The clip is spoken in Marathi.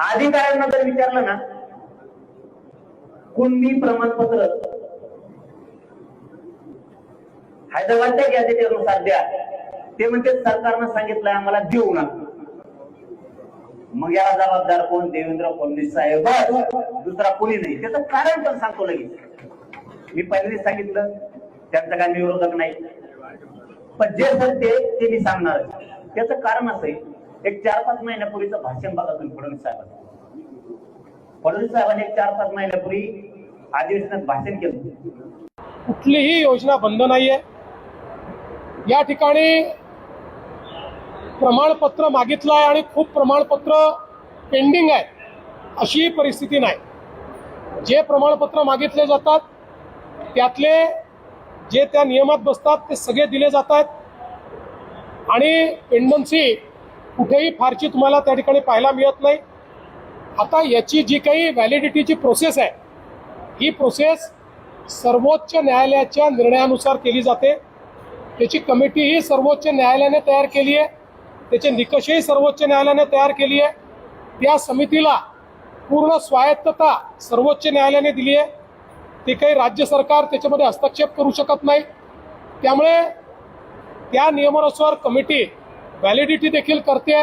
अधिकाऱ्यांना जर विचारलं ना, कुणबी प्रमाणपत्र हैदराबादच्या गॅझेटनुसार द्या, ते म्हणजे सरकारनं सांगितलंय आम्हाला देऊ नका. मग याला जबाबदार कोण? देवेंद्र फडणवीस साहेब, दुसरा कोणी नाही. त्याचं कारण पण सांगतो लगेच. मी पहिल्यांदा सांगितलं त्यांचा काय मी विरोधक नाही, पण जे सत्य ते मी सांगणार. त्याचं कारण असं आहे, एक 4-5 महिन्यापूर्वीचं भाषण बघा तुम्ही फडणवीस साहेबांनी एक 4-5 महिन्यापूर्वी अधिवेशनात भाषण केलं. कुठलीही योजना बंद नाहीये. या ठिकाणी प्रमाणपत्र मागितलं आहे आणि खूप प्रमाणपत्र पेंडिंग आहे अशी परिस्थिती नाही. जे प्रमाणपत्र मागितले जातात त्यातले जे त्या नियमात बसतात ते सगळे दिले जातात आणि पेंडन्सी कुठेही फारशी तुम्हाला त्या ठिकाणी पाहायला मिळत नाही. आता याची जी काही व्हॅलिडिटीची प्रोसेस आहे, ही प्रोसेस सर्वोच्च न्यायालयाच्या निर्णयानुसार केली जाते. त्याची कमिटीही सर्वोच्च न्यायालयाने तयार केली आहे, त्याचे निकषही सर्वोच्च न्यायालयाने तयार केली आहे. त्या समितीला पूर्ण स्वायत्तता सर्वोच्च न्यायालयाने दिली आहे. ते काही राज्य सरकार त्याच्यामध्ये हस्तक्षेप करू शकत नाही. त्यामुळे त्या नियमानुसार कमिटी व्हॅलिडिटी देखील करते.